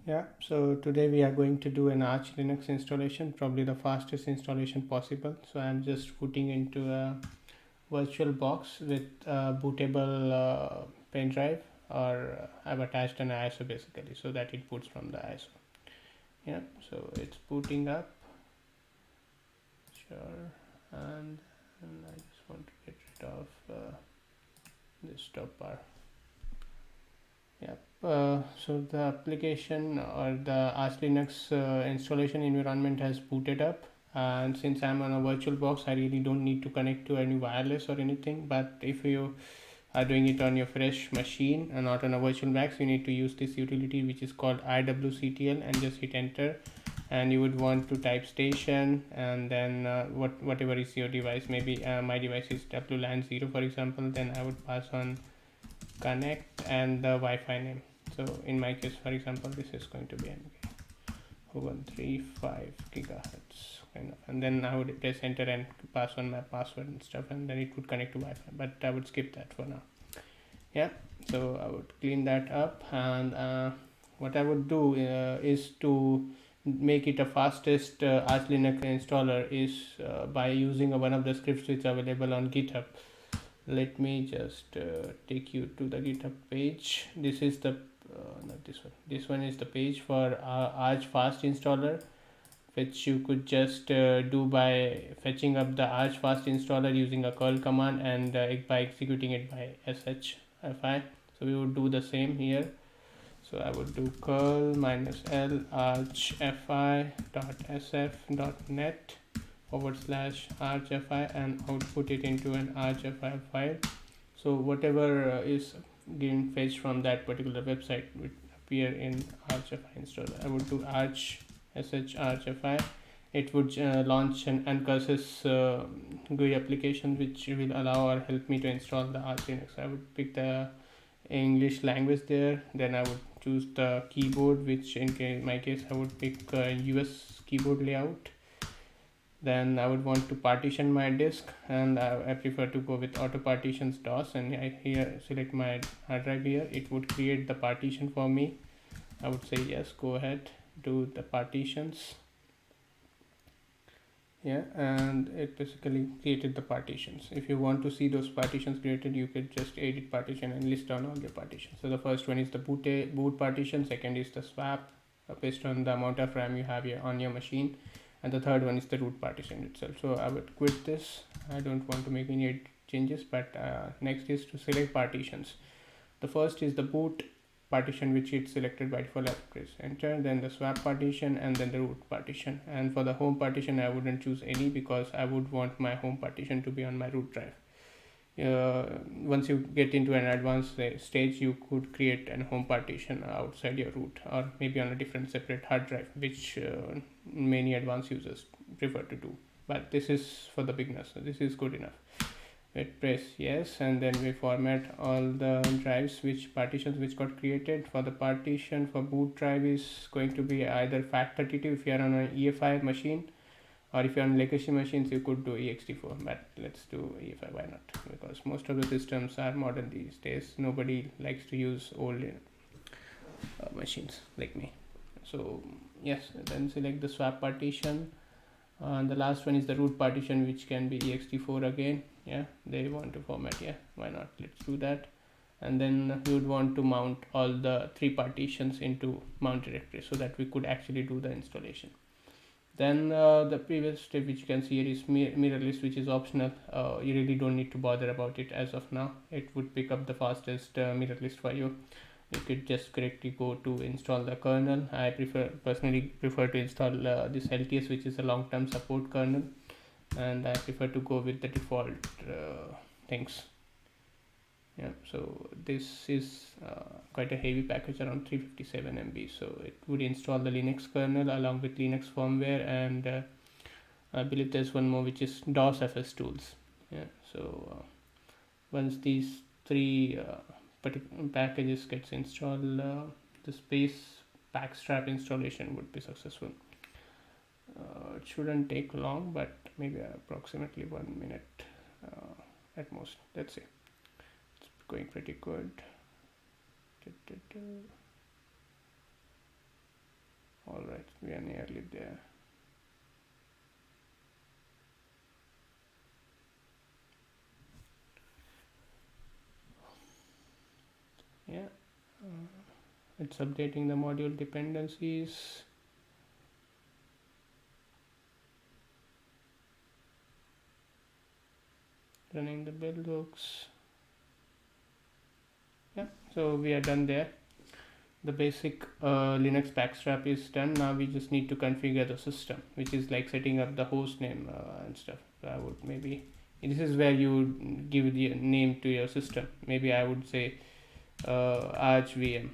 Yeah, so today we are going to do an Arch Linux installation, probably the fastest installation possible. So I'm just putting into a virtual box with a bootable pen drive, or I've attached an ISO basically so that it boots from the ISO. Yeah, so it's booting up, sure, and I just want to get rid of this top bar. Yep. So the application or the Arch Linux installation environment has booted up, and since I'm on a virtual box, I really don't need to connect to any wireless or anything. But if you are doing it on your fresh machine and not on a virtual box, you need to use this utility which is called IWCTL and just hit enter. And you would want to type station and then whatever is your device. Maybe my device is WLAN 0 for example. Then I would pass on connect and the Wi-Fi name. So in my case, for example, this is going to be MK 135 gigahertz kind of, and then I would press enter and pass on my password and stuff, and then it would connect to Wi-Fi. But I would skip that for now. Yeah. So I would clean that up, and what I would do is to make it a fastest Arch Linux installer is by using one of the scripts which are available on GitHub. Let me just take you to the GitHub page. This is the not this one. This one is the page for Arch Fast Installer, which you could just do by fetching up the Arch Fast Installer using a curl command and by executing it by shfi. So we would do the same here. So I would do curl -l archfi dot sf dot net /archfi and output it into an archfi file. So whatever is getting fetched from that particular website would appear in archfi installer. I would do arch sh archfi. It would launch an uncurses GUI application which will allow or help me to install the Arch Linux. I would pick the English language there. Then I would choose the keyboard, which in my case I would pick US keyboard layout. Then I would want to partition my disk, and I prefer to go with auto partitions DOS, and I here select my hard drive here. It would create the partition for me. I would say yes, go ahead, do the partitions. Yeah, and it basically created the partitions. If you want to see those partitions created, you could just edit partition and list down all the partitions. So the first one is the boot partition, second is the swap based on the amount of RAM you have here on your machine, and the third one is the root partition itself. So I would quit this. I don't want to make any changes, but next is to select partitions. The first is the boot partition, which it's selected by default. I press enter, then the swap partition, and then the root partition. And for the home partition, I wouldn't choose any because I would want my home partition to be on my root drive. Once you get into an advanced stage, you could create an home partition outside your root, or maybe on a different separate hard drive, which many advanced users prefer to do. But this is for the beginners, so this is good enough. We press yes, and then we format all the drives which partitions which got created. For the partition for boot drive is going to be either FAT32 if you are on an EFI machine, or if you're on legacy machines you could do ext4, but let's do EFI. Why not? Because most of the systems are modern these days. Nobody likes to use old machines like me. So yes, then select the swap partition, and the last one is the root partition, which can be ext4 again. Yeah, they want to format. Yeah, why not? Let's do that. And then we would want to mount all the three partitions into mount directory so that we could actually do the installation. Then the previous step which you can see here is mirror list, which is optional. You really don't need to bother about it as of now. It would pick up the fastest mirror list for you. You could just correctly go to install the kernel. I personally prefer to install this LTS, which is a long-term support kernel, and I prefer to go with the default things. Yeah, so this is quite a heavy package, around 357 MB. So it would install the Linux kernel along with Linux firmware, and I believe there's one more which is DOSFS tools. Yeah, so once these three packages gets installed, the space backstrap installation would be successful. It shouldn't take long, but maybe approximately 1 minute at most. Let's see. It's going pretty good. All right, we are nearly there. Yeah, it's updating the module dependencies. Running the build hooks. Yeah, so we are done there. The basic Linux backstrap is done. Now we just need to configure the system, which is like setting up the host name and stuff. So I would maybe, this is where you give the name to your system. Maybe I would say Arch VM,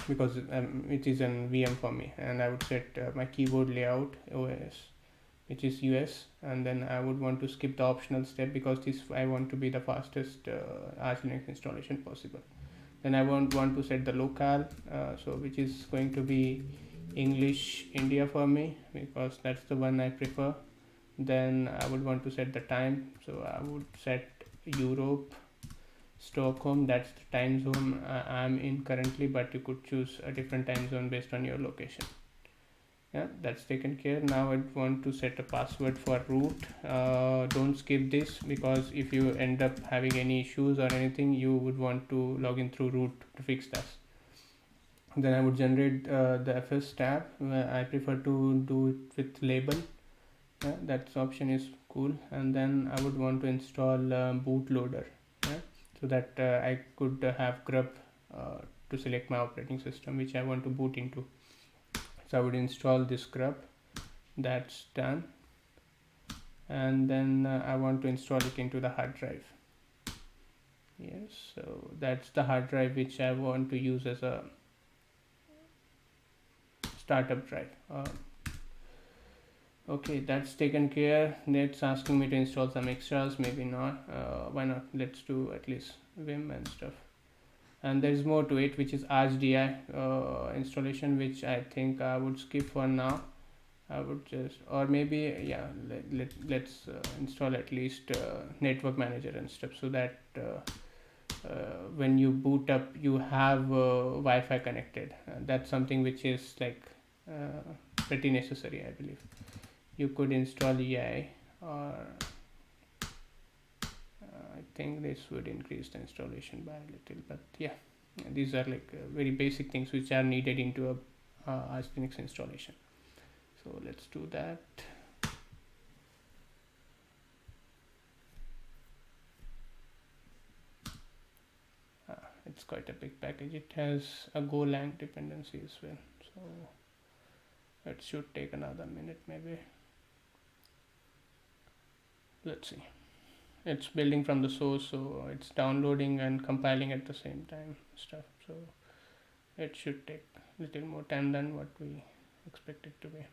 because it is an VM for me, and I would set my keyboard layout OS, which is US, and then I would want to skip the optional step because this I want to be the fastest Arch Linux installation possible. Then I want to set the locale, so which is going to be English India for me, because that's the one I prefer. Then I would want to set the time, so I would set Europe, Stockholm. That's the time zone I'm in currently, but you could choose a different time zone based on your location. Yeah, that's taken care. Now I want to set a password for root. Don't skip this, because if you end up having any issues or anything, you would want to log in through root to fix that. Then I would generate the FS tab. I prefer to do it with label. Yeah, that option is cool. And then I would want to install bootloader. Yeah, so that I could have grub to select my operating system which I want to boot into. So I would install this grub. That's done. And then I want to install it into the hard drive. Yes, so that's the hard drive which I want to use as a startup drive. Okay, that's taken care. It's asking me to install some extras, maybe not. Why not? Let's do at least Vim and stuff. And there is more to it, which is ArchDI installation, which I think I would skip for now. I would just, or maybe, yeah, let's install at least network manager and stuff, so that when you boot up you have Wi-Fi connected. That's something which is like pretty necessary, I believe. You could install EI, or I think this would increase the installation by a little, but yeah, these are like very basic things which are needed into a Arch Linux installation. So let's do that. It's quite a big package. It has a Golang dependency as well, so it should take another minute maybe. Let's see. It's building from the source, so it's downloading and compiling at the same time stuff, so it should take a little more time than what we expect it to be.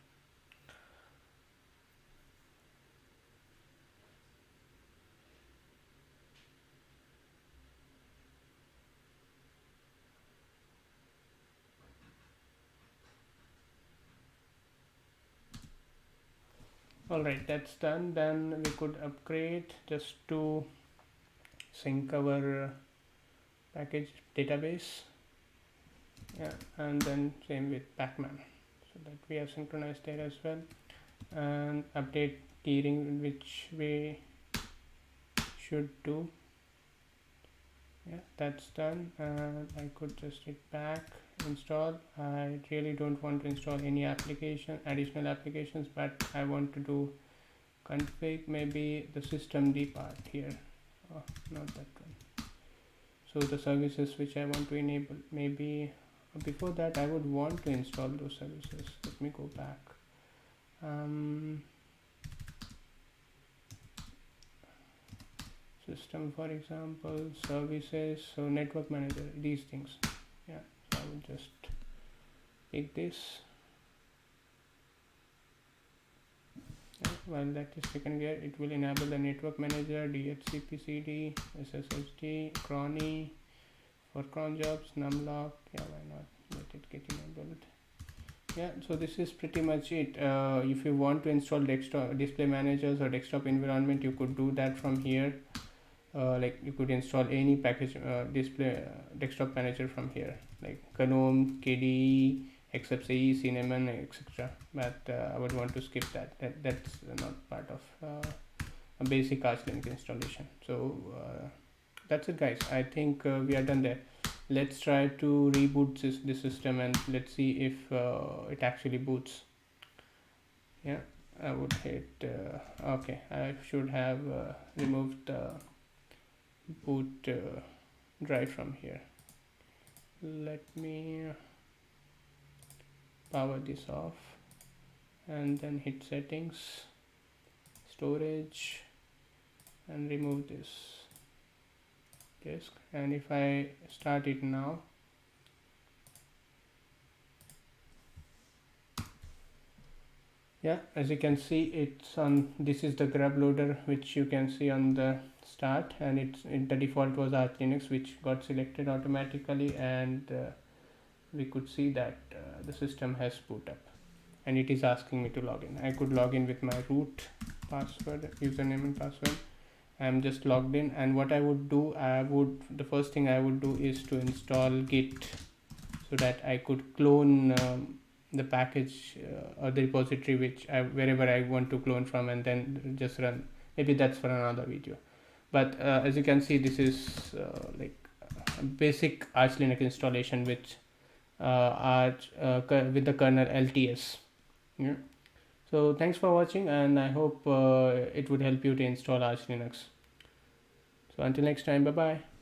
Alright, that's done. Then we could upgrade just to sync our package database. Yeah, and then same with Pacman, so that we have synchronized there as well. And update keyring, which we should do. Yeah, that's done. And I could just hit back, install. I really don't want to install any additional applications, but I want to do config, maybe the systemd part here. Oh, not that one. So the services which I want to enable, maybe before that I would want to install those services. Let me go back. System, for example, services, so network manager, these things. Yeah, so I will just pick this. Yeah, while that is taken care, it will enable the network manager, DHCP/CD, SSHD, cronny for cron jobs, numlock. Yeah, why not? Let it get enabled. Yeah, so this is pretty much it. If you want to install desktop display managers or desktop environment, you could do that from here. Like you could install any package display desktop manager from here, like GNOME, KDE, except CE, Cinnamon, etc. But I would want to skip that's not part of a basic Arch Linux installation. So that's it, guys. I think we are done there. Let's try to reboot this system and let's see if it actually boots. Yeah, I would hit okay, I should have removed the boot drive from here. Let me power this off and then hit settings, storage, and remove this disk. And if I start it now, yeah, as you can see, it's on, this is the grub loader which you can see on the start, and the default was Arch Linux, which got selected automatically, and we could see that the system has boot up and it is asking me to log in. I could log in with my root password, username and password. I'm just logged in, and what I would do, the first thing I would do is to install Git so that I could clone the package or the repository wherever I want to clone from, and then just run. Maybe that's for another video. But as you can see, this is like a basic Arch Linux installation with with the kernel LTS. Yeah. So thanks for watching, and I hope it would help you to install Arch Linux. So until next time, bye bye.